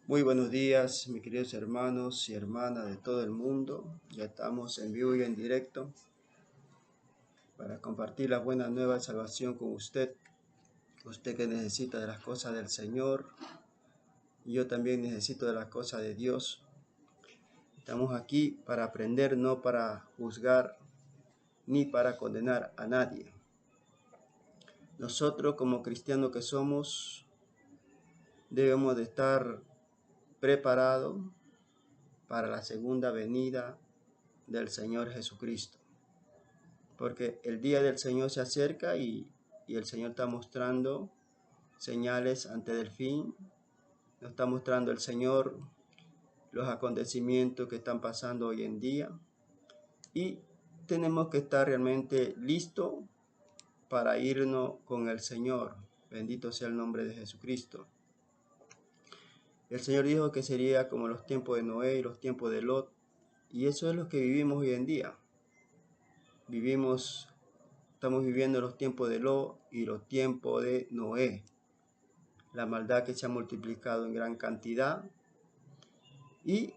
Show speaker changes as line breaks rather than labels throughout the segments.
Muy buenos días, mis queridos hermanos y hermanas de todo el mundo. Ya estamos en vivo y en directo para compartir la buena nueva de salvación con usted. Usted que necesita de las cosas del Señor. Yo también necesito de las cosas de Dios. Estamos aquí para aprender, no para juzgar ni para condenar a nadie. Nosotros como cristianos que somos, debemos de estar preparados para la segunda venida del Señor Jesucristo. Porque el día del Señor se acerca y el Señor está mostrando señales antes del fin. Nos está mostrando el Señor los acontecimientos que están pasando hoy en día. Y tenemos que estar realmente listos para irnos con el Señor. Bendito sea el nombre de Jesucristo. El Señor dijo que sería como los tiempos de Noé y los tiempos de Lot. Y eso es lo que vivimos hoy en día. Estamos viviendo los tiempos de Lot y los tiempos de Noé. La maldad que se ha multiplicado en gran cantidad. Y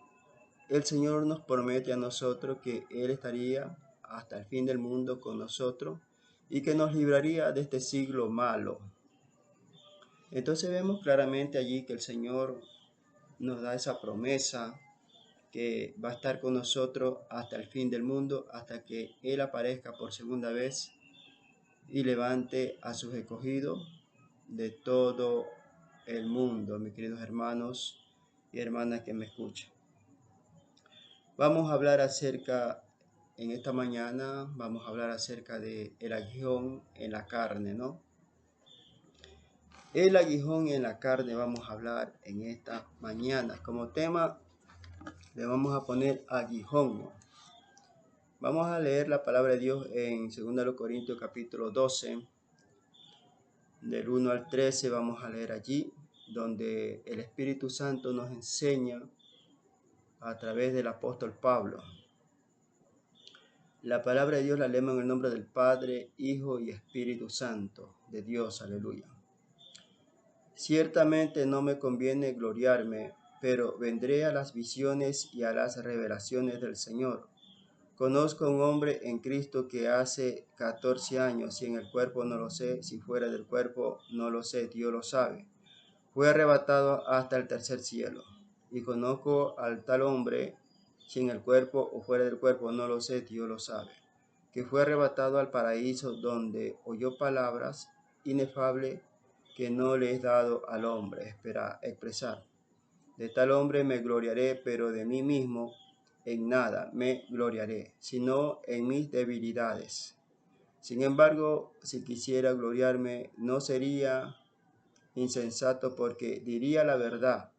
el Señor nos promete a nosotros que Él estaría hasta el fin del mundo con nosotros y que nos libraría de este siglo malo. Entonces vemos claramente allí que el Señor nos da esa promesa que va a estar con nosotros hasta el fin del mundo, hasta que Él aparezca por segunda vez y levante a sus escogidos de todo el mundo, mis queridos hermanos y hermanas que me escuchan. Vamos a hablar en esta mañana, vamos a hablar acerca de el aguijón en la carne, ¿no? El aguijón en la carne vamos a hablar en esta mañana. Como tema le vamos a poner aguijón, ¿no? Vamos a leer la palabra de Dios en 2 Corintios capítulo 12, del 1 al 13, vamos a leer allí, donde el Espíritu Santo nos enseña a través del apóstol Pablo. La palabra de Dios la leemos en el nombre del Padre, Hijo y Espíritu Santo de Dios, aleluya. Ciertamente no me conviene gloriarme, pero vendré a las visiones y a las revelaciones del Señor. Conozco a un hombre en Cristo que hace 14 años, si en el cuerpo no lo sé, si fuera del cuerpo no lo sé, Dios lo sabe. Fue arrebatado hasta el tercer cielo. Y conozco al tal hombre, si en el cuerpo o fuera del cuerpo no lo sé, Dios lo sabe, que fue arrebatado al paraíso, donde oyó palabras inefables que no le es dado al hombre expresar. De tal hombre me gloriaré, pero de mí mismo en nada me gloriaré, sino en mis debilidades. Sin embargo, si quisiera gloriarme, no sería insensato, porque diría la verdad,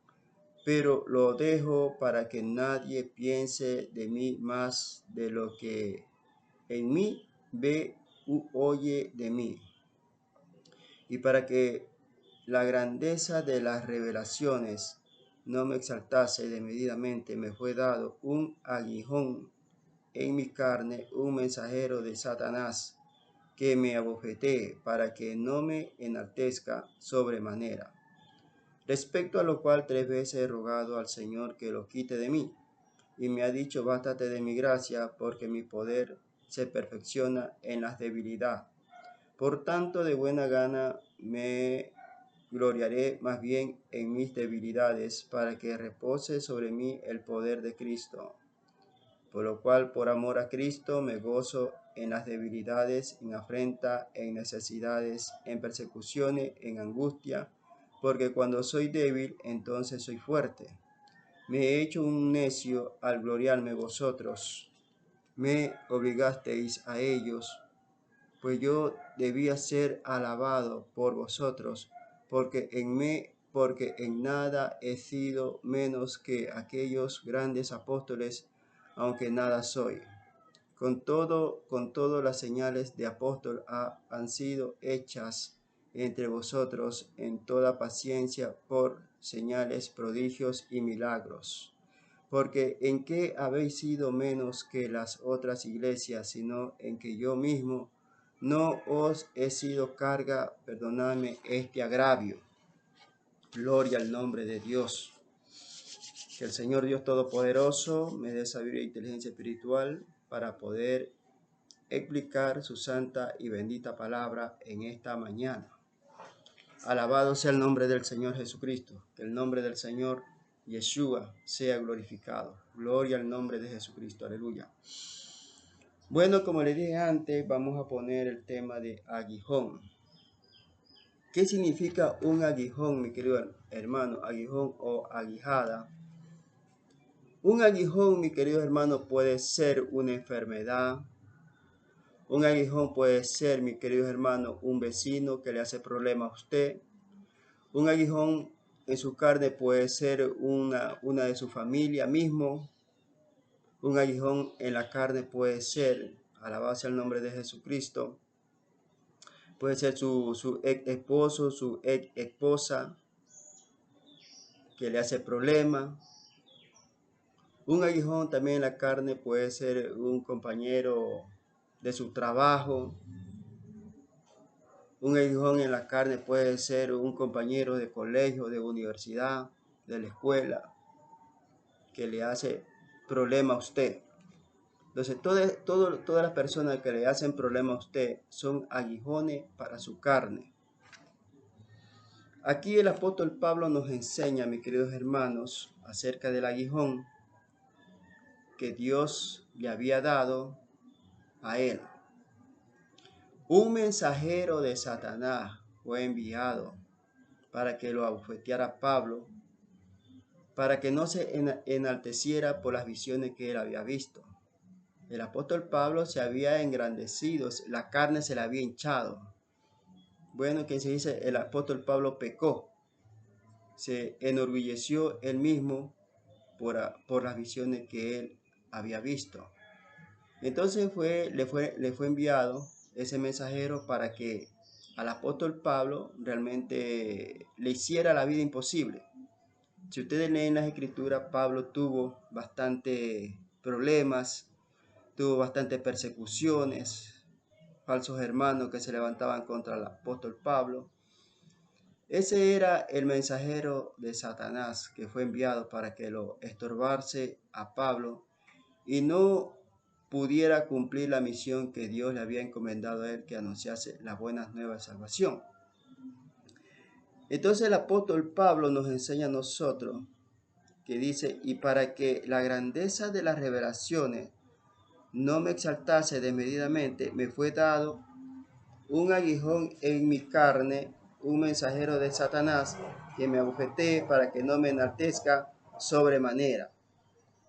pero lo dejo para que nadie piense de mí más de lo que en mí ve u oye de mí, y para que la grandeza de las revelaciones no me exaltase desmedidamente, me fue dado un aguijón en mi carne, un mensajero de Satanás, que me abofetee para que no me enaltezca sobremanera. Respecto a lo cual 3 veces he rogado al Señor que lo quite de mí, y me ha dicho: bástate de mi gracia, porque mi poder se perfecciona en las debilidades. Por tanto, de buena gana me gloriaré más bien en mis debilidades, para que repose sobre mí el poder de Cristo. Por lo cual, por amor a Cristo, me gozo en las debilidades, en afrenta, en necesidades, en persecuciones, en angustia, porque cuando soy débil, entonces soy fuerte. Me he hecho un necio al gloriarme vosotros. Me obligasteis a ellos, pues yo debía ser alabado por vosotros, porque en nada he sido menos que aquellos grandes apóstoles, aunque nada soy. Con todo las señales de apóstol han sido hechas entre vosotros en toda paciencia por señales, prodigios y milagros. Porque ¿en qué habéis sido menos que las otras iglesias, sino en que yo mismo no os he sido carga? Perdonadme este agravio. Gloria al nombre de Dios. Que el Señor Dios Todopoderoso me dé sabiduría e inteligencia espiritual para poder explicar su santa y bendita palabra en esta mañana. Alabado sea el nombre del Señor Jesucristo. Que el nombre del Señor Yeshua sea glorificado. Gloria al nombre de Jesucristo. Aleluya. Bueno, como le dije antes, vamos a poner el tema de aguijón. ¿Qué significa un aguijón, mi querido hermano? Aguijón o aguijada. Un aguijón, mi querido hermano, puede ser una enfermedad. Un aguijón puede ser, mi querido hermano, un vecino que le hace problema a usted. Un aguijón en su carne puede ser una de su familia mismo. Un aguijón en la carne puede ser, alabado sea el nombre de Jesucristo, puede ser su ex esposo, su ex esposa que le hace problema. Un aguijón también en la carne puede ser un compañero de su trabajo. Un aguijón en la carne puede ser un compañero de colegio, de universidad, de la escuela, que le hace problema a usted. Entonces, todas las personas que le hacen problema a usted son aguijones para su carne. Aquí el apóstol Pablo nos enseña, mis queridos hermanos, acerca del aguijón que Dios le había dado a él. Un mensajero de Satanás fue enviado para que lo abofeteara a Pablo, para que no se enalteciera por las visiones que él había visto. El apóstol Pablo se había engrandecido, la carne se le había hinchado. Bueno, que se dice, el apóstol Pablo pecó, se enorgulleció él mismo por las visiones que él había visto. Entonces le fue enviado ese mensajero para que al apóstol Pablo realmente le hiciera la vida imposible. Si ustedes leen las escrituras, Pablo tuvo bastantes problemas, tuvo bastantes persecuciones, falsos hermanos que se levantaban contra el apóstol Pablo. Ese era el mensajero de Satanás que fue enviado para que lo estorbase a Pablo y no pudiera cumplir la misión que Dios le había encomendado a él, que anunciase las buenas nuevas de salvación. Entonces el apóstol Pablo nos enseña a nosotros que dice, y para que la grandeza de las revelaciones no me exaltase desmedidamente, me fue dado un aguijón en mi carne, un mensajero de Satanás que me abofetee para que no me enaltezca sobremanera.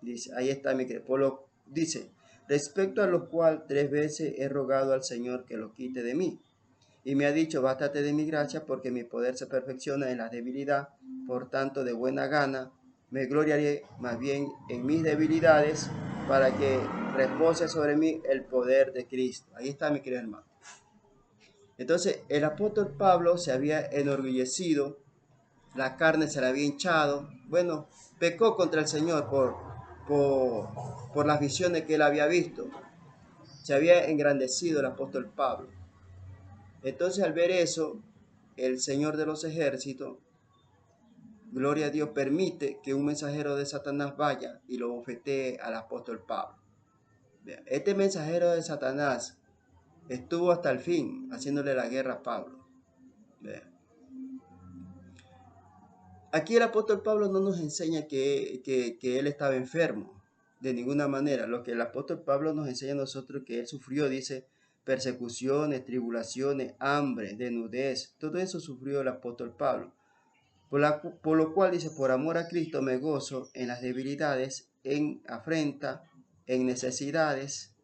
Dice, ahí está mi querido. Dice, respecto a lo cual 3 veces he rogado al Señor que lo quite de mí. Y me ha dicho, bástate de mi gracia, porque mi poder se perfecciona en la debilidad. Por tanto, de buena gana me gloriaré más bien en mis debilidades, para que repose sobre mí el poder de Cristo. Ahí está mi querido hermano. Entonces, el apóstol Pablo se había enorgullecido, la carne se le había hinchado. Bueno, pecó contra el Señor por las visiones que él había visto. Se había engrandecido el apóstol Pablo. Entonces, al ver eso, el Señor de los ejércitos, gloria a Dios, permite que un mensajero de Satanás vaya y lo bofetee al apóstol Pablo. Este mensajero de Satanás estuvo hasta el fin haciéndole la guerra a Pablo. Aquí el apóstol Pablo no nos enseña que él estaba enfermo de ninguna manera. Lo que el apóstol Pablo nos enseña a nosotros que él sufrió, dice, persecuciones, tribulaciones, hambre, desnudez. Todo eso sufrió el apóstol Pablo. Por lo cual dice, por amor a Cristo me gozo en las debilidades, en afrenta, en necesidades,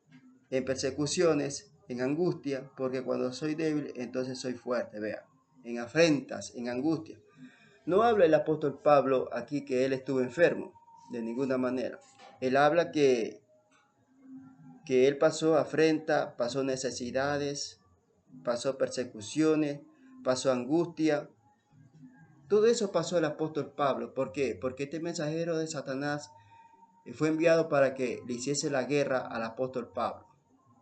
en persecuciones, en angustia, porque cuando soy débil, entonces soy fuerte. Vea, en afrentas, en angustia. No habla el apóstol Pablo aquí que él estuvo enfermo, de ninguna manera. Él habla que él pasó afrenta, pasó necesidades, pasó persecuciones, pasó angustia. Todo eso pasó el apóstol Pablo. ¿Por qué? Porque este mensajero de Satanás fue enviado para que le hiciese la guerra al apóstol Pablo.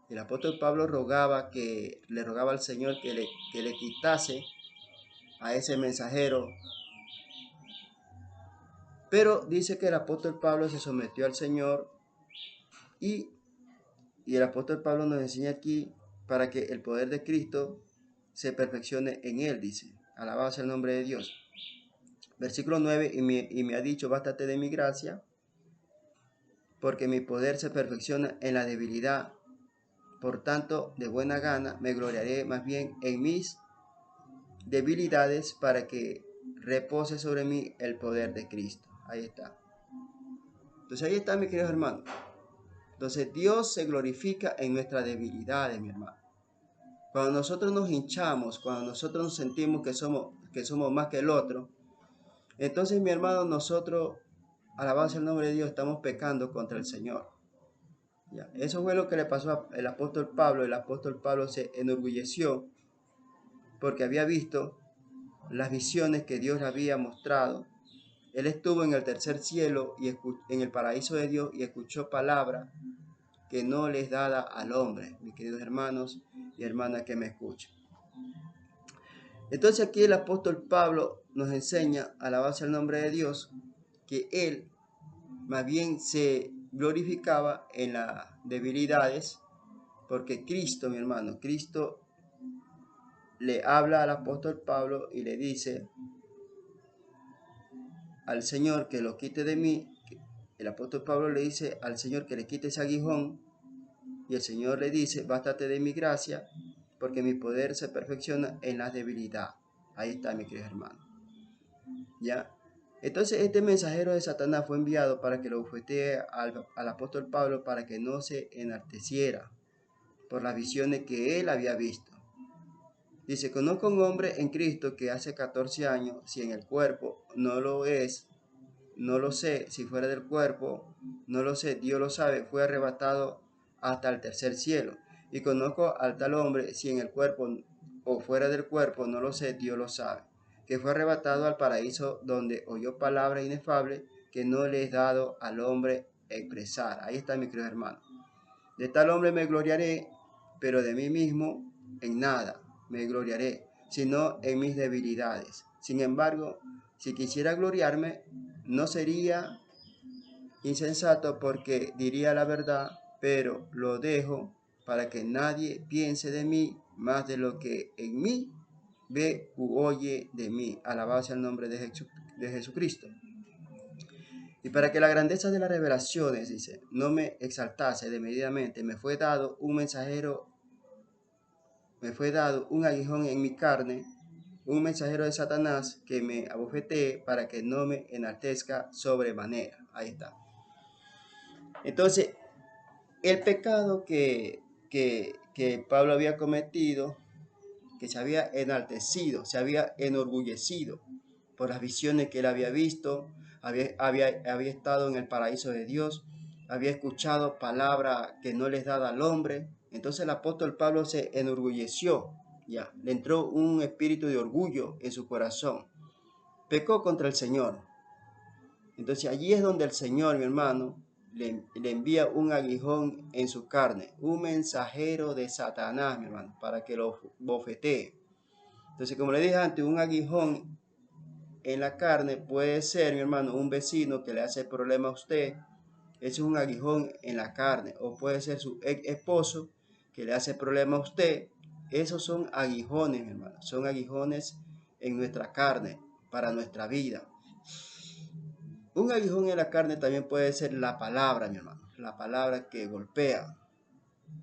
El apóstol Pablo le rogaba al Señor que le quitase a ese mensajero. Pero dice que el apóstol Pablo se sometió al Señor y el apóstol Pablo nos enseña aquí para que el poder de Cristo se perfeccione en él, dice. Alabado sea el nombre de Dios. Versículo 9, y me ha dicho, bástate de mi gracia, porque mi poder se perfecciona en la debilidad. Por tanto, de buena gana me gloriaré más bien en mis debilidades para que repose sobre mí el poder de Cristo. Ahí está. Entonces ahí está, mis queridos hermanos. Entonces Dios se glorifica en nuestras debilidades, mi hermano. Cuando nosotros nos hinchamos, cuando nosotros nos sentimos que somos más que el otro, entonces, mi hermano, nosotros, alabado sea el nombre de Dios, estamos pecando contra el Señor. ¿Ya? Eso fue lo que le pasó al apóstol Pablo. El apóstol Pablo se enorgulleció porque había visto las visiones que Dios le había mostrado. Él estuvo en el tercer cielo y en el paraíso de Dios y escuchó palabras que no les dada al hombre, mis queridos hermanos y hermanas que me escuchan. Entonces aquí el apóstol Pablo nos enseña, alabado sea el nombre de Dios, que él más bien se glorificaba en las debilidades, porque Cristo, mi hermano, Cristo le habla al apóstol Pablo y le dice al Señor que lo quite de mí. El apóstol Pablo le dice al Señor que le quite ese aguijón, y el Señor le dice, bástate de mi gracia, porque mi poder se perfecciona en la debilidad. Ahí está, mi querido hermano. ¿Ya? Entonces este mensajero de Satanás fue enviado para que lo bofetee al apóstol Pablo para que no se enalteciera por las visiones que él había visto. Dice, conozco a un hombre en Cristo que hace 14 años, si en el cuerpo no lo es, no lo sé, si fuera del cuerpo, no lo sé, Dios lo sabe, fue arrebatado hasta el tercer cielo. Y conozco al tal hombre, si en el cuerpo o fuera del cuerpo, no lo sé, Dios lo sabe, que fue arrebatado al paraíso donde oyó palabra inefable que no le es dado al hombre expresar. Ahí está, mi querido hermano. De tal hombre me gloriaré, pero de mí mismo en nada me gloriaré, sino en mis debilidades. Sin embargo, si quisiera gloriarme, no sería insensato porque diría la verdad, pero lo dejo para que nadie piense de mí más de lo que en mí ve u oye de mí. Alabado sea el nombre de Jesucristo. Y para que la grandeza de las revelaciones, dice, no me exaltase desmedidamente, me fue dado un mensajero, me fue dado un aguijón en mi carne, un mensajero de Satanás que me abofetee para que no me enaltezca sobremanera. Ahí está. Entonces, el pecado que Pablo había cometido, que se había enaltecido, se había enorgullecido por las visiones que él había visto, había estado en el paraíso de Dios, había escuchado palabras que no les daba al hombre. Entonces el apóstol Pablo se enorgulleció, ya, le entró un espíritu de orgullo en su corazón, pecó contra el Señor. Entonces allí es donde el Señor, mi hermano, le envía un aguijón en su carne, un mensajero de Satanás, mi hermano, para que lo bofetee. Entonces, como le dije antes, un aguijón en la carne puede ser, mi hermano, un vecino que le hace problema a usted. Ese es un aguijón en la carne. O puede ser su ex esposo que le hace problema a usted. Esos son aguijones, mi hermano. Son aguijones en nuestra carne, para nuestra vida. Un aguijón en la carne también puede ser la palabra, mi hermano. La palabra que golpea.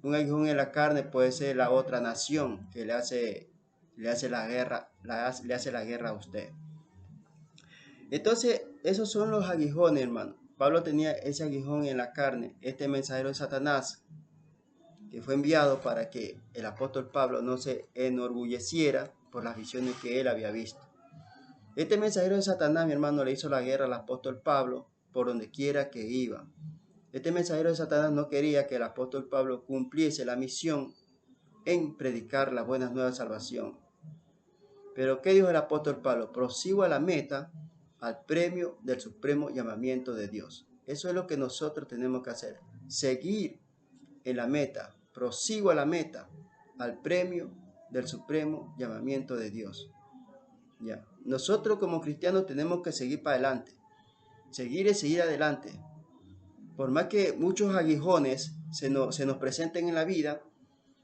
Un aguijón en la carne puede ser la otra nación que le hace la guerra, le hace la guerra a usted. Entonces, esos son los aguijones, hermano. Pablo tenía ese aguijón en la carne, este mensajero de Satanás, que fue enviado para que el apóstol Pablo no se enorgulleciera por las visiones que él había visto. Este mensajero de Satanás, mi hermano, le hizo la guerra al apóstol Pablo por donde quiera que iba. Este mensajero de Satanás no quería que el apóstol Pablo cumpliese la misión en predicar las buenas nuevas de salvación. Pero ¿qué dijo el apóstol Pablo? Prosigo a la meta, al premio del supremo llamamiento de Dios. Eso es lo que nosotros tenemos que hacer. Seguir en la meta. Prosigo a la meta, al premio del supremo llamamiento de Dios. Ya. Nosotros como cristianos tenemos que seguir para adelante. Seguir es seguir adelante. Por más que muchos aguijones se nos presenten en la vida,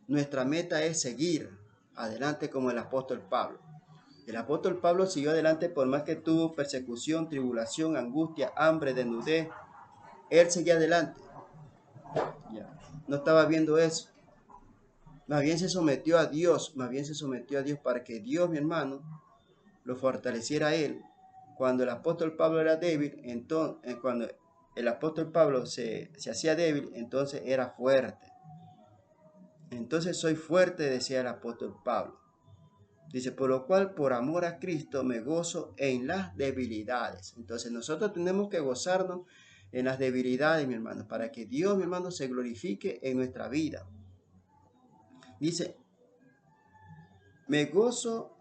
nuestra meta es seguir adelante como el apóstol Pablo. El apóstol Pablo siguió adelante por más que tuvo persecución, tribulación, angustia, hambre, desnudez. Él seguía adelante. Ya. No estaba viendo eso. Más bien se sometió a Dios. Más bien se sometió a Dios para que Dios, mi hermano, lo fortaleciera a él. Cuando el apóstol Pablo era débil, entonces, cuando el apóstol Pablo se hacía débil, entonces era fuerte. Entonces soy fuerte, decía el apóstol Pablo. Dice, por lo cual, por amor a Cristo, me gozo en las debilidades. Entonces nosotros tenemos que gozarnos en las debilidades, mi hermano, para que Dios, mi hermano, se glorifique en nuestra vida. Dice, me gozo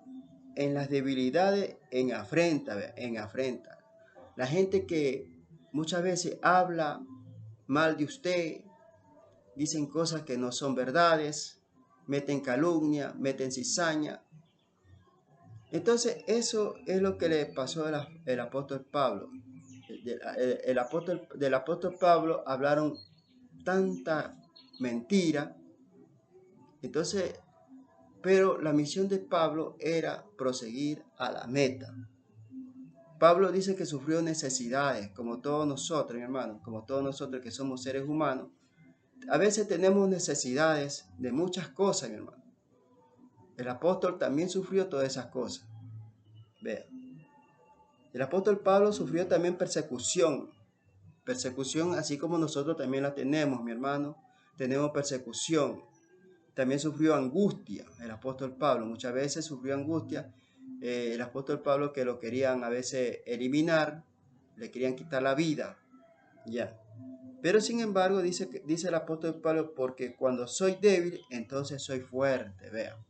en las debilidades, en afrenta. La gente que muchas veces habla mal de usted, dicen cosas que no son verdades, meten calumnia, meten cizaña. Entonces eso es lo que le pasó al apóstol Pablo. Del apóstol Pablo hablaron tanta mentira. Entonces, pero la misión de Pablo era proseguir a la meta. Pablo dice que sufrió necesidades, como todos nosotros, mi hermano, como todos nosotros que somos seres humanos. A veces tenemos necesidades de muchas cosas, mi hermano. El apóstol también sufrió todas esas cosas. Vea. El apóstol Pablo sufrió también persecución. Persecución así como nosotros también la tenemos, mi hermano. Tenemos persecución. También sufrió angustia el apóstol Pablo. Muchas veces sufrió angustia. El apóstol Pablo que lo querían a veces eliminar, le querían quitar la vida. Ya. Pero sin embargo, dice el apóstol Pablo, porque cuando soy débil, entonces soy fuerte. Vea.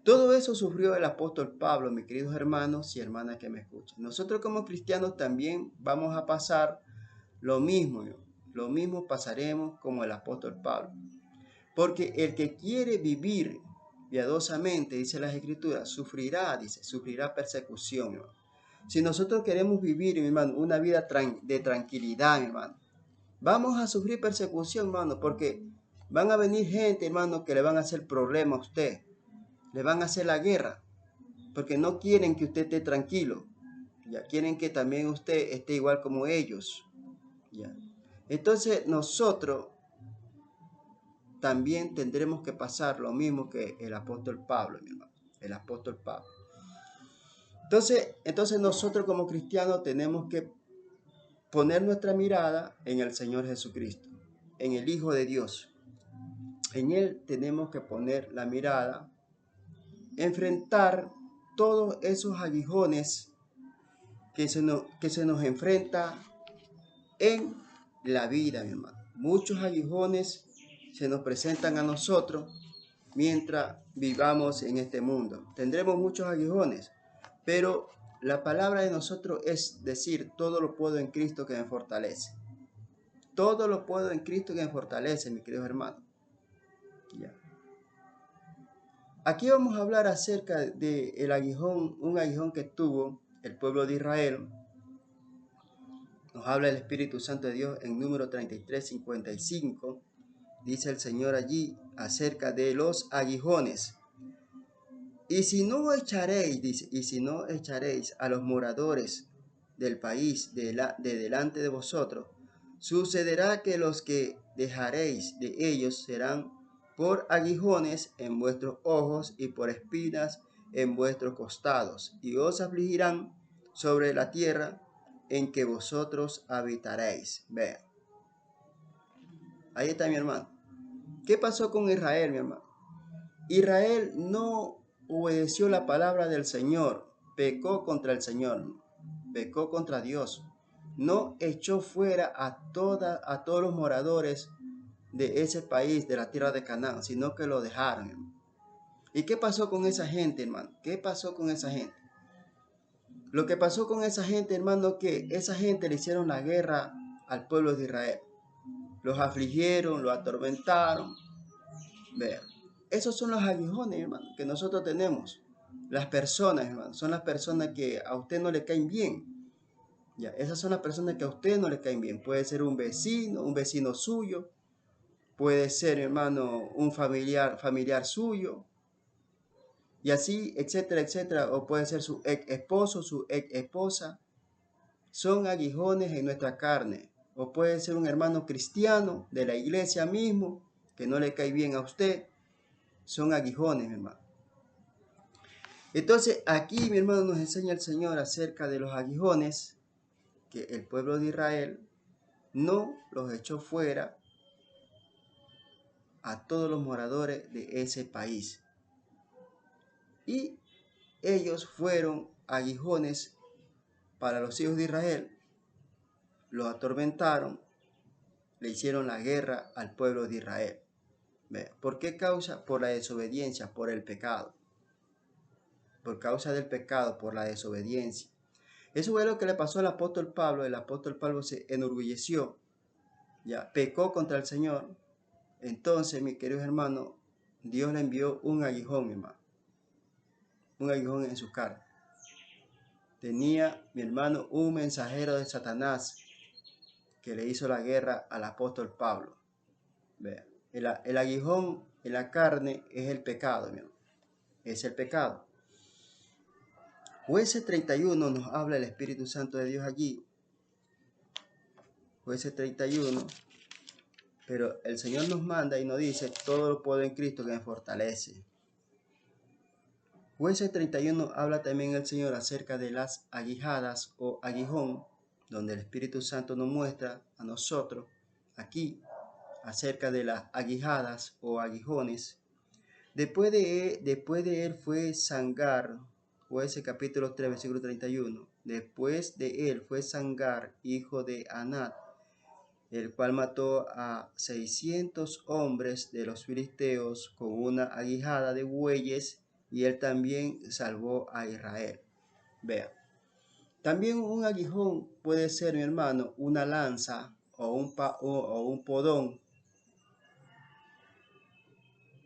Todo eso sufrió el apóstol Pablo, mis queridos hermanos y hermanas que me escuchan. Nosotros como cristianos también vamos a pasar lo mismo. Lo mismo pasaremos como el apóstol Pablo. Porque el que quiere vivir piadosamente, dice las Escrituras, sufrirá persecución. ¿No? Si nosotros queremos vivir, mi hermano, una vida de tranquilidad, mi hermano, vamos a sufrir persecución, hermano, porque van a venir gente, hermano, que le van a hacer problema a usted. Le van a hacer la guerra, porque no quieren que usted esté tranquilo. Ya quieren que también usted esté igual como ellos. Ya. Entonces nosotros también tendremos que pasar lo mismo que el apóstol Pablo, mi hermano, el apóstol Pablo. Entonces nosotros como cristianos tenemos que poner nuestra mirada en el Señor Jesucristo, en el Hijo de Dios. En Él tenemos que poner la mirada, enfrentar todos esos aguijones que se nos enfrenta en la vida, mi hermano. Muchos aguijones se nos presentan a nosotros mientras vivamos en este mundo. Tendremos muchos aguijones, pero la palabra de nosotros es decir, todo lo puedo en Cristo que me fortalece. Todo lo puedo en Cristo que me fortalece, mis queridos hermanos. Ya. Aquí vamos a hablar acerca del aguijón, un aguijón que tuvo el pueblo de Israel. Nos habla el Espíritu Santo de Dios en número 33:55. Dice el Señor allí acerca de los aguijones. Y si no echaréis, dice, y si no echaréis a los moradores del país de delante de vosotros, sucederá que los que dejaréis de ellos serán por aguijones en vuestros ojos y por espinas en vuestros costados, y os afligirán sobre la tierra en que vosotros habitaréis. Vean. Ahí está mi hermano. ¿Qué pasó con Israel, mi hermano? Israel no obedeció la palabra del Señor, pecó contra el Señor, pecó contra Dios. No echó fuera a todos los moradores de ese país, de la tierra de Canaán, sino que lo dejaron, hermano. ¿Y qué pasó con esa gente, hermano? ¿Qué pasó con esa gente? Lo que pasó con esa gente, hermano, que esa gente le hicieron la guerra al pueblo de Israel. Los afligieron, los atormentaron. Vean, esos son los aguijones, hermano, que nosotros tenemos. Las personas, hermano, son las personas que a usted no le caen bien. Ya, esas son las personas que a usted no le caen bien. Puede ser un vecino suyo, puede ser, hermano, un familiar suyo, y así, etcétera, etcétera. O puede ser su ex esposo, su ex esposa. Son aguijones en nuestra carne. O puede ser un hermano cristiano de la iglesia mismo, que no le cae bien a usted. Son aguijones, mi hermano. Entonces, aquí, mi hermano, nos enseña el Señor acerca de los aguijones, que el pueblo de Israel no los echó fuera a todos los moradores de ese país. Y ellos fueron aguijones para los hijos de Israel, los atormentaron, le hicieron la guerra al pueblo de Israel. ¿Por qué causa? Por la desobediencia, por el pecado. Por causa del pecado, por la desobediencia. Eso fue lo que le pasó al apóstol Pablo. El apóstol Pablo se enorgulleció, ya pecó contra el Señor. Entonces, mis queridos hermanos, Dios le envió un aguijón, mi hermano. Un aguijón en su carne. Tenía, mi hermano, un mensajero de Satanás que le hizo la guerra al apóstol Pablo. Vea, el aguijón en la carne es el pecado, mi hermano. Es el pecado. Jueces 31 nos habla el Espíritu Santo de Dios allí. Jueces 31. Pero el Señor nos manda y nos dice, todo lo puedo en Cristo que me fortalece. Jueces 31 habla también el Señor acerca de las aguijadas o aguijón, donde el Espíritu Santo nos muestra a nosotros aquí acerca de las aguijadas o aguijones. Después de él fue Sangar, Jueces capítulo 3, versículo 31. Después de él fue Sangar, hijo de Anat, el cual mató a 600 hombres de los filisteos con una aguijada de bueyes, y él también salvó a Israel. Vea, también un aguijón puede ser, mi hermano, una lanza o un podón,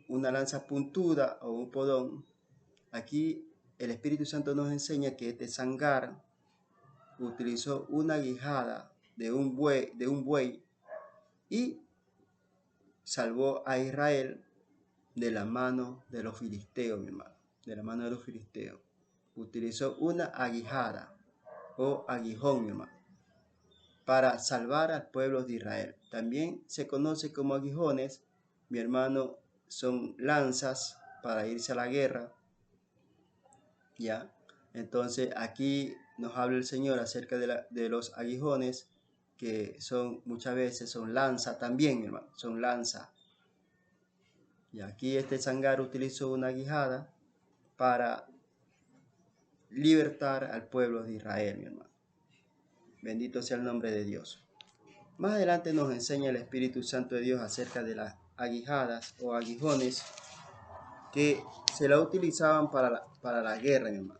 una lanza puntuda o un podón. Aquí el Espíritu Santo nos enseña que este Sangar utilizó una aguijada de un buey y salvó a Israel de la mano de los filisteos, mi hermano, de la mano de los filisteos. Utilizó una aguijada o aguijón, mi hermano, para salvar al pueblo de Israel. También se conoce como aguijones, mi hermano, son lanzas para irse a la guerra, ¿ya? Entonces aquí nos habla el Señor acerca de los aguijones, que son muchas veces son lanza también, mi hermano, son lanza. Y aquí este Sangar utilizó una aguijada para libertar al pueblo de Israel, mi hermano. Bendito sea el nombre de Dios. Más adelante nos enseña el Espíritu Santo de Dios acerca de las aguijadas o aguijones que se la utilizaban para la guerra, mi hermano.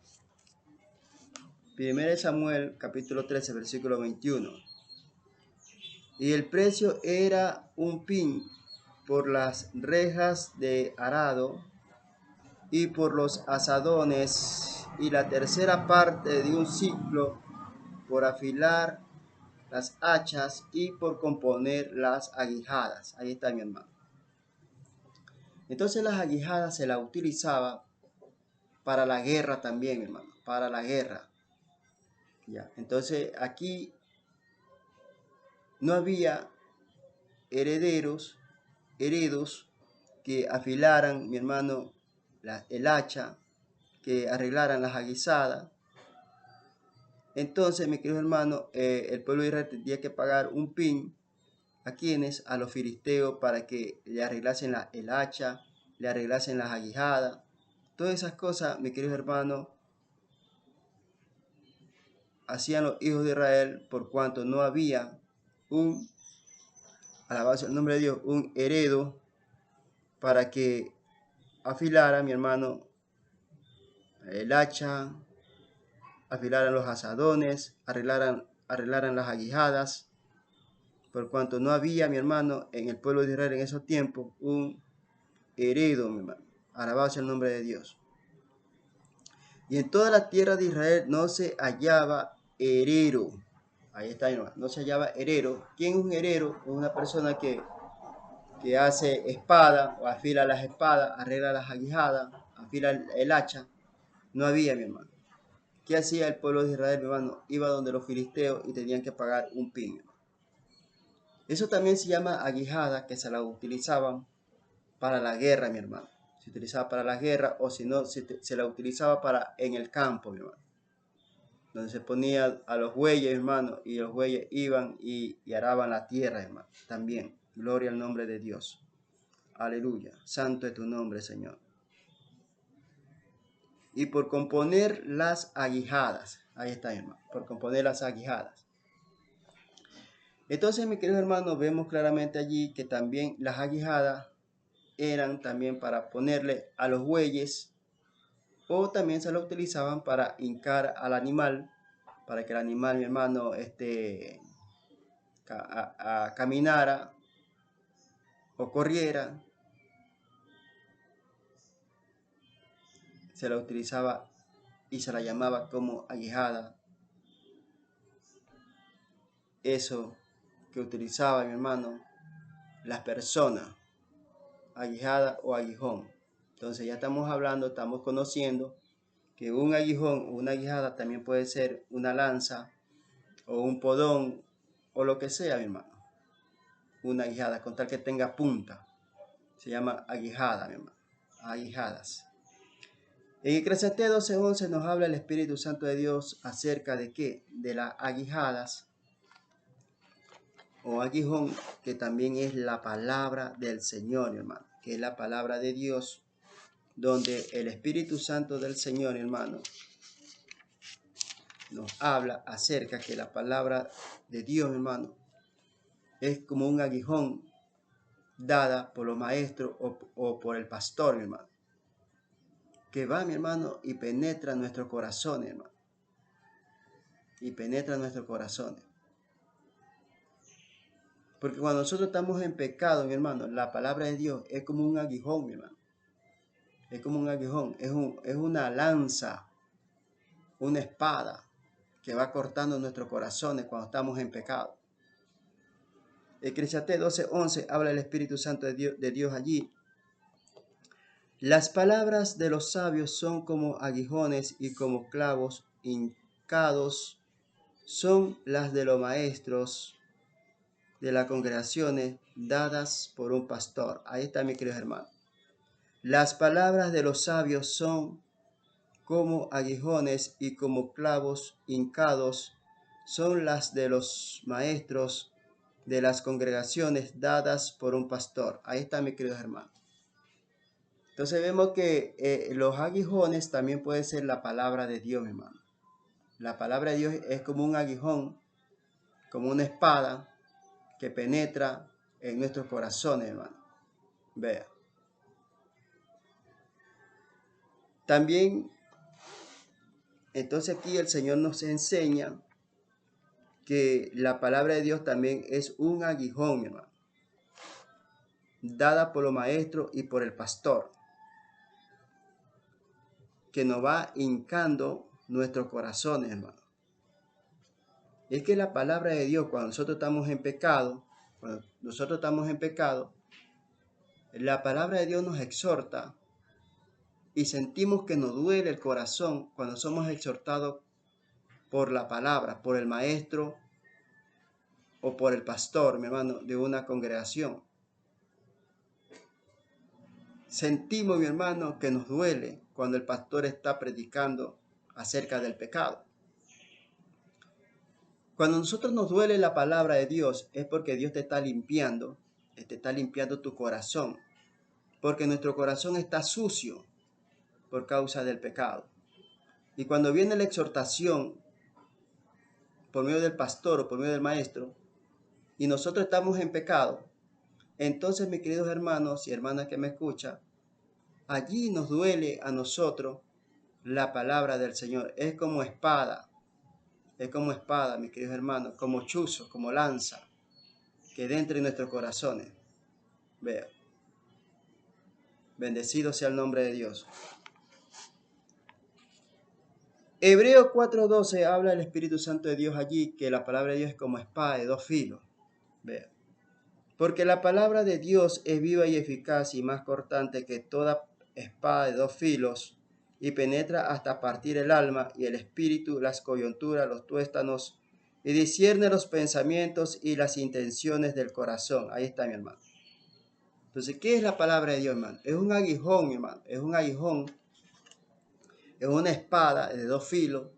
1 Samuel capítulo 13, versículo 21. Y el precio era un pin por las rejas de arado y por los asadones, y la tercera parte de un ciclo por afilar las hachas y por componer las aguijadas. Ahí está, mi hermano. Entonces las aguijadas se las utilizaba para la guerra también, mi hermano, para la guerra. Ya. Entonces aquí no había heredos que afilaran, mi hermano, el hacha, que arreglaran las aguizadas. Entonces, mi querido hermano, el pueblo de Israel tenía que pagar un pin a quienes, a los filisteos, para que le arreglasen el hacha, le arreglasen las aguijadas. Todas esas cosas, mi querido hermano, hacían los hijos de Israel por cuanto no había alabado sea el nombre de Dios, un heredo para que afilara, mi hermano, el hacha, afilaran los asadones, arreglaran las aguijadas, por cuanto no había, mi hermano, en el pueblo de Israel en esos tiempos, un heredo, mi hermano. Alabado sea el nombre de Dios. Y en toda la tierra de Israel no se hallaba heredero. Ahí está, hermano. No se llama herero. ¿Quién es un herero? Es una persona que hace espada o afila las espadas, arregla las aguijadas, afila el hacha. No había, mi hermano. ¿Qué hacía el pueblo de Israel, mi hermano? Iba donde los filisteos y tenían que pagar un pin. Eso también se llama aguijada, que se la utilizaban para la guerra, mi hermano. Se utilizaba para la guerra, o si no, se la utilizaba para en el campo, mi hermano. Donde se ponía a los bueyes, hermano, y los bueyes iban y araban la tierra, hermano. También, gloria al nombre de Dios. Aleluya. Santo es tu nombre, Señor. Y por componer las aguijadas. Ahí está, hermano. Por componer las aguijadas. Entonces, mis queridos hermanos, vemos claramente allí que también las aguijadas eran también para ponerle a los bueyes, o también se lo utilizaban para hincar al animal, para que el animal, mi hermano, caminara o corriera. Se la utilizaba y se la llamaba como aguijada. Eso que utilizaba, mi hermano, las personas, aguijada o aguijón. Entonces ya estamos hablando, estamos conociendo que un aguijón o una aguijada también puede ser una lanza o un podón o lo que sea, mi hermano. Una aguijada, con tal que tenga punta. Se llama aguijada, mi hermano. Aguijadas. En Eclesiastés 12:11 nos habla el Espíritu Santo de Dios acerca de qué? De las aguijadas o aguijón, que también es la palabra del Señor, hermano, que es la palabra de Dios, donde el Espíritu Santo del Señor, hermano, nos habla acerca que la palabra de Dios, hermano, es como un aguijón dada por los maestros o por el pastor, mi hermano, que va, mi hermano, y penetra nuestro corazón, hermano, y penetra nuestro corazón. Porque cuando nosotros estamos en pecado, mi hermano, la palabra de Dios es como un aguijón, mi hermano. Es como un aguijón, es una lanza, una espada que va cortando nuestros corazones cuando estamos en pecado. Eclesiastés 12:11 habla el Espíritu Santo de Dios allí. Las palabras de los sabios son como aguijones y como clavos hincados son las de los maestros de las congregaciones dadas por un pastor. Ahí está, mi querido hermano. Las palabras de los sabios son como aguijones y como clavos hincados son las de los maestros de las congregaciones dadas por un pastor. Ahí está, mi querido hermano. Entonces vemos que los aguijones también puede ser la palabra de Dios, mi hermano. La palabra de Dios es como un aguijón, como una espada que penetra en nuestros corazones, hermano. Vea. También, entonces aquí el Señor nos enseña que la palabra de Dios también es un aguijón, mi hermano, dada por los maestros y por el pastor, que nos va hincando nuestros corazones, hermano. Es que la palabra de Dios, cuando nosotros estamos en pecado, la palabra de Dios nos exhorta y sentimos que nos duele el corazón cuando somos exhortados por la palabra, por el maestro o por el pastor, mi hermano, de una congregación. Sentimos, mi hermano, que nos duele cuando el pastor está predicando acerca del pecado. Cuando a nosotros nos duele la palabra de Dios, es porque Dios te está limpiando tu corazón, porque nuestro corazón está sucio por causa del pecado. Y cuando viene la exhortación por medio del pastor o por medio del maestro, y nosotros estamos en pecado, entonces, mis queridos hermanos y hermanas que me escuchan, allí nos duele a nosotros la palabra del Señor. Es como espada, mis queridos hermanos, como chuzo, como lanza, que dentro de nuestros corazones. Vea. Bendecido sea el nombre de Dios. Hebreos 4:12 habla el Espíritu Santo de Dios allí, que la palabra de Dios es como espada de dos filos. Vean. Porque la palabra de Dios es viva y eficaz y más cortante que toda espada de dos filos, y penetra hasta partir el alma y el espíritu, las coyunturas, los tuéstanos, y discierne los pensamientos y las intenciones del corazón. Ahí está, mi hermano. Entonces, ¿qué es la palabra de Dios, hermano? Es un aguijón, mi hermano. Es un aguijón, es una espada de dos filos.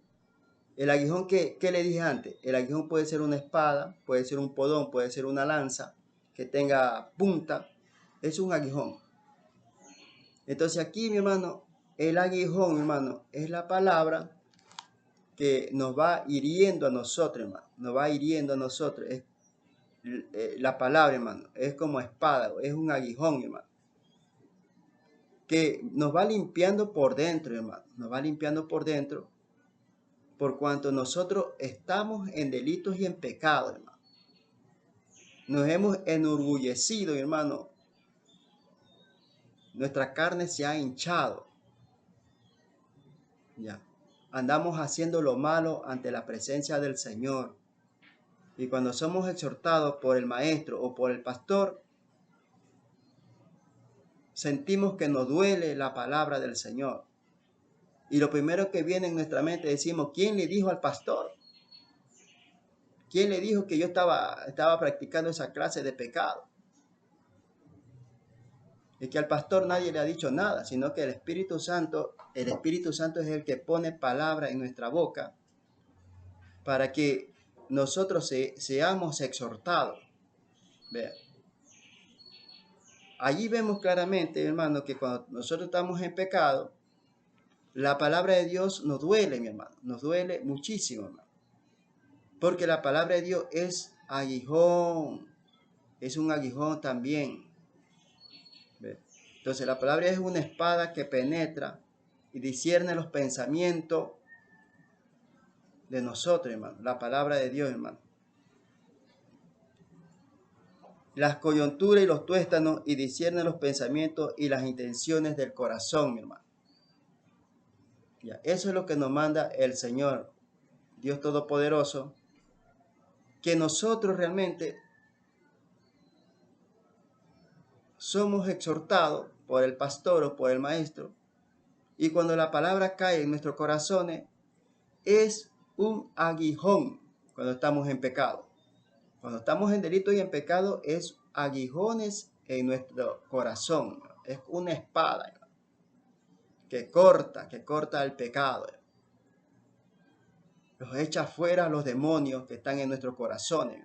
El aguijón, ¿qué le dije antes? El aguijón puede ser una espada, puede ser un podón, puede ser una lanza que tenga punta. Es un aguijón. Entonces aquí, mi hermano, el aguijón, mi hermano, es la palabra que nos va hiriendo a nosotros, hermano. Nos va hiriendo a nosotros. Es la palabra, hermano, es como espada, es un aguijón, hermano, que nos va limpiando por dentro, hermano. Nos va limpiando por dentro, por cuanto nosotros estamos en delitos y en pecado, hermano. Nos hemos enorgullecido, hermano. Nuestra carne se ha hinchado. Ya. Andamos haciendo lo malo ante la presencia del Señor. Y cuando somos exhortados por el maestro o por el pastor, sentimos que nos duele la palabra del Señor. Y lo primero que viene en nuestra mente decimos, ¿quién le dijo al pastor? ¿Quién le dijo que yo estaba practicando esa clase de pecado? Y que al pastor nadie le ha dicho nada, sino que el Espíritu Santo es el que pone palabra en nuestra boca para que nosotros seamos exhortados. Vean. Allí vemos claramente, hermano, que cuando nosotros estamos en pecado, la palabra de Dios nos duele, mi hermano, nos duele muchísimo, hermano. Porque la palabra de Dios es aguijón, es un aguijón también. ¿Ve? Entonces la palabra es una espada que penetra y discierne los pensamientos de nosotros, hermano. La palabra de Dios, hermano. Las coyunturas y los tuéstanos y discierne los pensamientos y las intenciones del corazón, mi hermano. Ya, eso es lo que nos manda el Señor, Dios Todopoderoso, que nosotros realmente somos exhortados por el pastor o por el maestro, y cuando la palabra cae en nuestros corazones, es un aguijón cuando estamos en pecado. Cuando estamos en delito y en pecado, es aguijones en nuestro corazón. Es una espada que corta el pecado. Los echa fuera los demonios que están en nuestros corazones.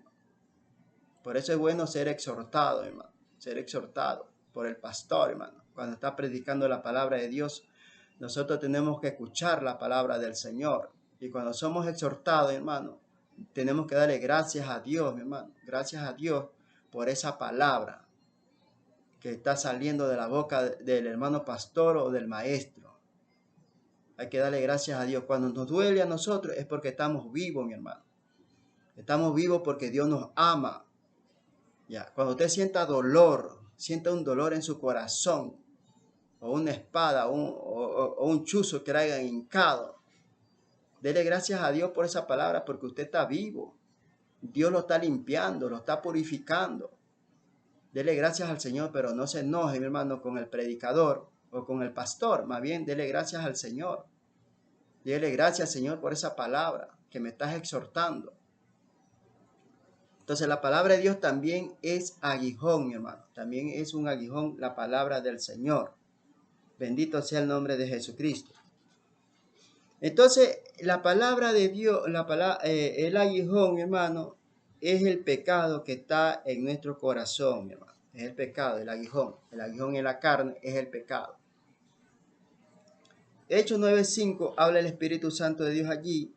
Por eso es bueno ser exhortado, hermano. Ser exhortado por el pastor, hermano. Cuando está predicando la palabra de Dios, nosotros tenemos que escuchar la palabra del Señor. Y cuando somos exhortados, hermano, tenemos que darle gracias a Dios, mi hermano. Gracias a Dios por esa palabra que está saliendo de la boca del hermano pastor o del maestro. Hay que darle gracias a Dios. Cuando nos duele a nosotros es porque estamos vivos, mi hermano. Estamos vivos porque Dios nos ama. Ya, cuando usted sienta un dolor en su corazón, o una espada, o un chuzo que le haya hincado, dele gracias a Dios por esa palabra porque usted está vivo. Dios lo está limpiando, lo está purificando. Dele gracias al Señor, pero no se enoje, mi hermano, con el predicador o con el pastor. Más bien, dele gracias al Señor. Dele gracias, Señor, por esa palabra que me estás exhortando. Entonces, la palabra de Dios también es aguijón, mi hermano. También es un aguijón la palabra del Señor. Bendito sea el nombre de Jesucristo. Entonces, la palabra de Dios, el aguijón, mi hermano, es el pecado que está en nuestro corazón, mi hermano. Es el pecado, el aguijón. El aguijón en la carne es el pecado. Hechos 9:5 habla el Espíritu Santo de Dios allí.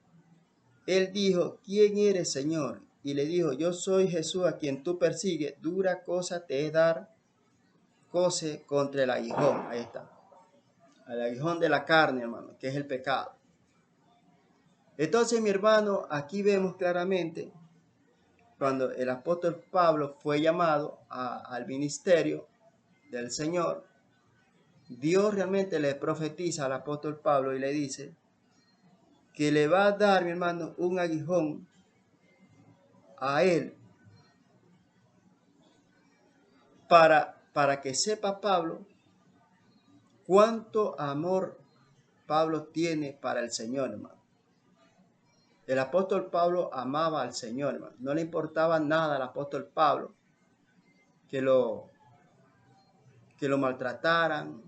Él dijo, ¿quién eres, Señor? Y le dijo, yo soy Jesús a quien tú persigues. Dura cosa te es dar coce contra el aguijón. Ahí está. El aguijón de la carne, hermano, que es el pecado. Entonces, mi hermano, aquí vemos claramente cuando el apóstol Pablo fue llamado al ministerio del Señor, Dios realmente le profetiza al apóstol Pablo y le dice que le va a dar, mi hermano, un aguijón a él para que sepa Pablo cuánto amor Pablo tiene para el Señor, hermano. El apóstol Pablo amaba al Señor, hermano. No le importaba nada al apóstol Pablo que lo maltrataran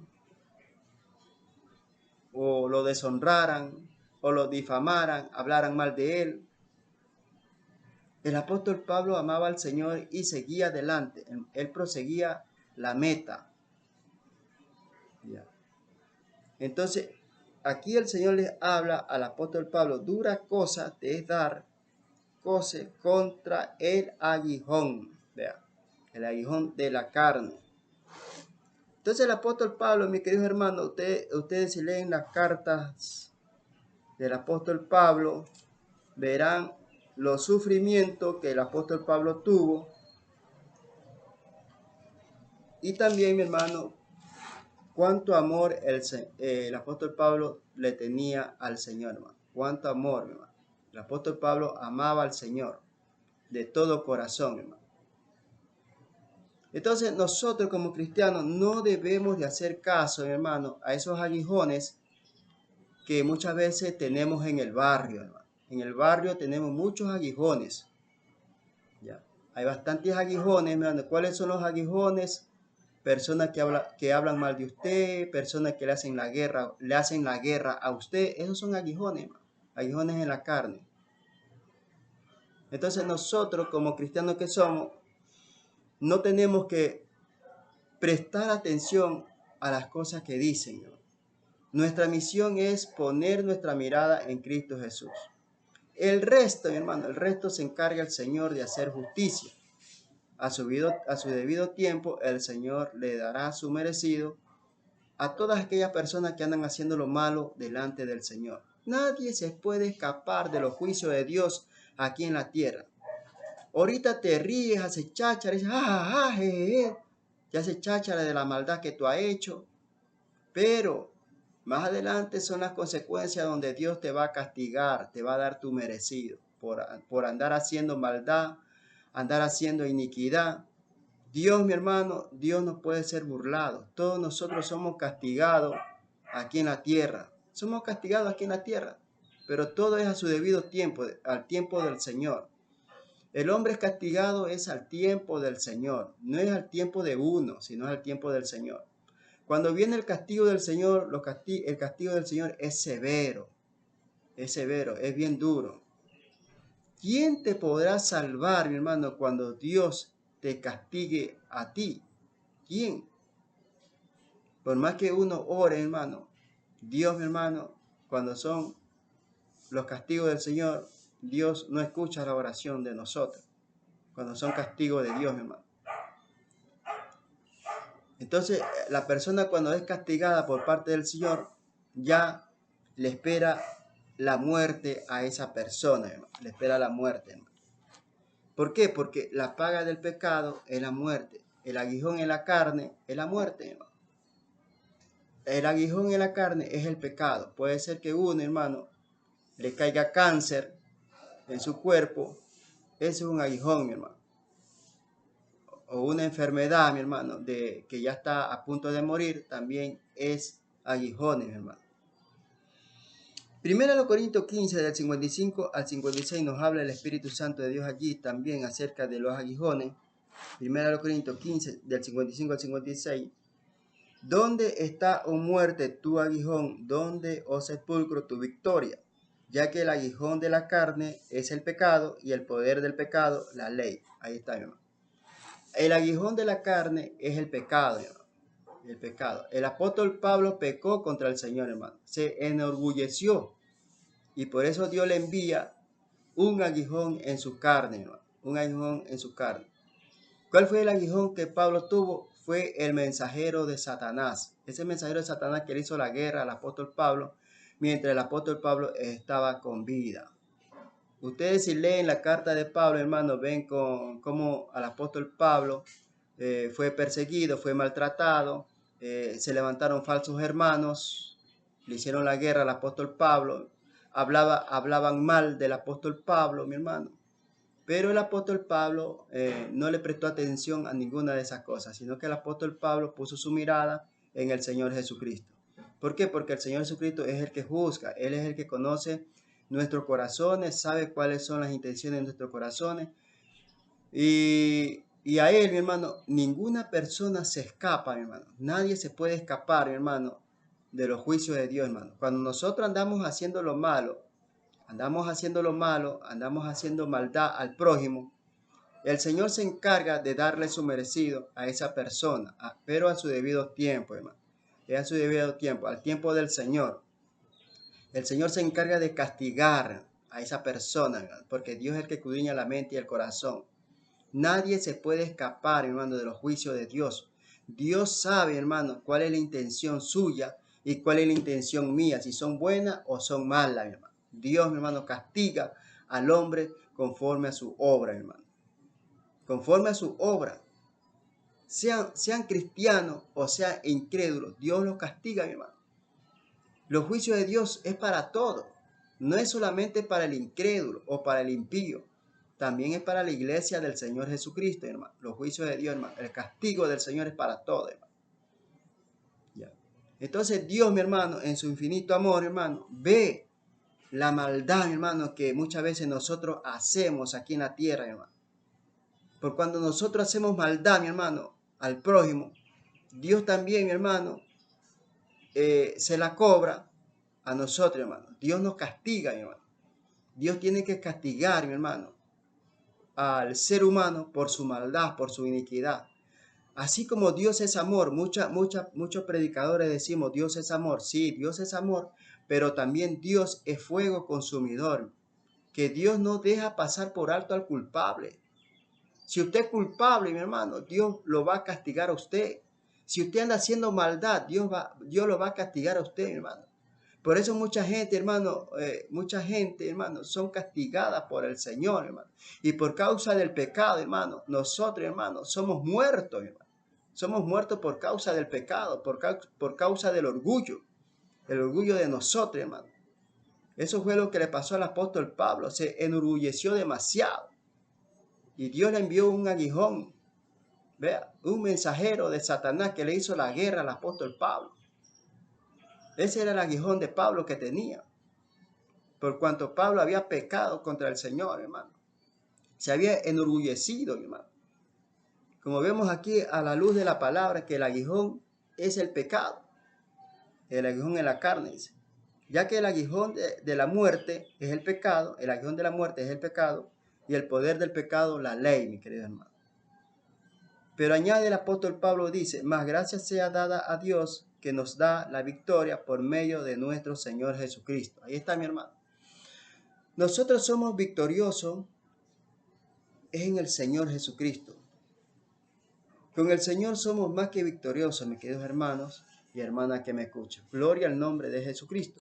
o lo deshonraran o lo difamaran, hablaran mal de él. El apóstol Pablo amaba al Señor y seguía adelante. Él proseguía la meta. Entonces, aquí el Señor les habla al apóstol Pablo: dura cosa te es dar coce contra el aguijón. Vea, el aguijón de la carne. Entonces el apóstol Pablo, mis queridos hermanos, ustedes si leen las cartas del apóstol Pablo, verán los sufrimientos que el apóstol Pablo tuvo. Y también, mi hermano, cuánto amor el apóstol Pablo le tenía al Señor, hermano. Cuánto amor, hermano. El apóstol Pablo amaba al Señor de todo corazón, hermano. Entonces nosotros como cristianos no debemos de hacer caso, hermano, a esos aguijones que muchas veces tenemos en el barrio, hermano. En el barrio tenemos muchos aguijones. ¿Ya? Hay bastantes aguijones, hermano. ¿Cuáles son los aguijones? Personas que hablan mal de usted, personas que le hacen la guerra a usted. Esos son aguijones, hermano. Aguijones en la carne. Entonces nosotros como cristianos que somos, no tenemos que prestar atención a las cosas que dicen, ¿no? Nuestra misión es poner nuestra mirada en Cristo Jesús. El resto, mi hermano, el resto se encarga el Señor de hacer justicia. A su debido tiempo, el Señor le dará su merecido a todas aquellas personas que andan haciendo lo malo delante del Señor. Nadie se puede escapar de los juicios de Dios aquí en la tierra. Ahorita te ríes, haces cháchara, dices, te haces cháchara de la maldad que tú has hecho, pero más adelante son las consecuencias donde Dios te va a castigar, te va a dar tu merecido por andar haciendo maldad, andar haciendo iniquidad. Dios, mi hermano, Dios no puede ser burlado. Todos nosotros somos castigados aquí en la tierra. Somos castigados aquí en la tierra, pero todo es a su debido tiempo, al tiempo del Señor. El hombre es castigado es al tiempo del Señor, no es al tiempo de uno, sino al tiempo del Señor. Cuando viene el castigo del Señor, el castigo del Señor es severo, es bien duro. ¿Quién te podrá salvar, mi hermano, cuando Dios te castigue a ti? ¿Quién? Por más que uno ore, hermano, Dios, mi hermano, cuando son los castigos del Señor, Dios no escucha la oración de nosotros. Cuando son castigos de Dios, mi hermano. Entonces, la persona cuando es castigada por parte del Señor, ya le espera la muerte a esa persona, hermano. Le espera la muerte, hermano. ¿Por qué? Porque la paga del pecado es la muerte. El aguijón en la carne es la muerte, hermano. El aguijón en la carne es el pecado. Puede ser que uno, hermano, le caiga cáncer en su cuerpo. Ese es un aguijón, mi hermano. O una enfermedad, mi hermano, que ya está a punto de morir, también es aguijones, mi hermano. Primera de Corintios 15, del 55 al 56, nos habla el Espíritu Santo de Dios allí también acerca de los aguijones. Primera de Corintios 15, del 55 al 56. ¿Dónde está, oh muerte, tu aguijón? ¿Dónde, oh sepulcro, tu victoria? Ya que el aguijón de la carne es el pecado y el poder del pecado, la ley. Ahí está, mi hermano. El aguijón de la carne es el pecado, hermano. El pecado. El apóstol Pablo pecó contra el Señor, hermano. Se enorgulleció. Y por eso Dios le envía un aguijón en su carne, hermano. Un aguijón en su carne. ¿Cuál fue el aguijón que Pablo tuvo? Fue el mensajero de Satanás. Ese mensajero de Satanás que le hizo la guerra al apóstol Pablo, mientras el apóstol Pablo estaba con vida. Ustedes si leen la carta de Pablo, hermano, ven cómo al apóstol Pablo fue perseguido, fue maltratado, se levantaron falsos hermanos, le hicieron la guerra al apóstol Pablo. hablaban mal del apóstol Pablo, mi hermano. Pero el apóstol Pablo no le prestó atención a ninguna de esas cosas, sino que el apóstol Pablo puso su mirada en el Señor Jesucristo. ¿Por qué? Porque el Señor Jesucristo es el que juzga, Él es el que conoce nuestros corazones, sabe cuáles son las intenciones de nuestros corazones. Y a Él, mi hermano, ninguna persona se escapa, mi hermano. Nadie se puede escapar, mi hermano, de los juicios de Dios, hermano. Cuando nosotros andamos haciendo lo malo, andamos haciendo maldad al prójimo, el Señor se encarga de darle su merecido a esa persona, pero a su debido tiempo, hermano. A su debido tiempo, al tiempo del Señor. El Señor se encarga de castigar a esa persona, hermano, porque Dios es el que escudriña la mente y el corazón. Nadie se puede escapar, hermano, de los juicios de Dios. Dios sabe, hermano, cuál es la intención suya y cuál es la intención mía, si son buenas o son malas, mi hermano. Dios, mi hermano, castiga al hombre conforme a su obra, hermano. Conforme a su obra. Sean cristianos o sean incrédulos, Dios los castiga, mi hermano. Los juicios de Dios es para todos. No es solamente para el incrédulo o para el impío. También es para la iglesia del Señor Jesucristo, hermano. Los juicios de Dios, hermano. El castigo del Señor es para todos, hermano. Ya. Entonces Dios, mi hermano, en su infinito amor, hermano, ve la maldad, mi hermano, que muchas veces nosotros hacemos aquí en la tierra, hermano. Por cuando nosotros hacemos maldad, mi hermano, al prójimo, Dios también, mi hermano, se la cobra a nosotros, hermano. Dios nos castiga, mi hermano. Dios tiene que castigar, mi hermano, al ser humano por su maldad, por su iniquidad. Así como Dios es amor, muchos predicadores decimos Dios es amor. Sí, Dios es amor, pero también Dios es fuego consumidor, que Dios no deja pasar por alto al culpable. Si usted es culpable, mi hermano, Dios lo va a castigar a usted. Si usted anda haciendo maldad, Dios lo va a castigar a usted, mi hermano. Por eso mucha gente, hermano, son castigadas por el Señor, hermano. Y por causa del pecado, hermano, nosotros, hermano, somos muertos, hermano. Somos muertos por causa del pecado, por causa del orgullo. El orgullo de nosotros, hermano. Eso fue lo que le pasó al apóstol Pablo. Se enorgulleció demasiado. Y Dios le envió un aguijón. Vea, un mensajero de Satanás que le hizo la guerra al apóstol Pablo. Ese era el aguijón de Pablo que tenía. Por cuanto Pablo había pecado contra el Señor, hermano. Se había enorgullecido, hermano. Como vemos aquí a la luz de la palabra, que el aguijón es el pecado. El aguijón en la carne, dice. Ya que el aguijón de la muerte es el pecado, el aguijón de la muerte es el pecado, y el poder del pecado, la ley, mi querido hermano. Pero añade el apóstol Pablo, dice, más gracia sea dada a Dios que nos da la victoria por medio de nuestro Señor Jesucristo. Ahí está, mi hermano. Nosotros somos victoriosos en el Señor Jesucristo. Con el Señor somos más que victoriosos, mis queridos hermanos y hermanas que me escuchan. Gloria al nombre de Jesucristo.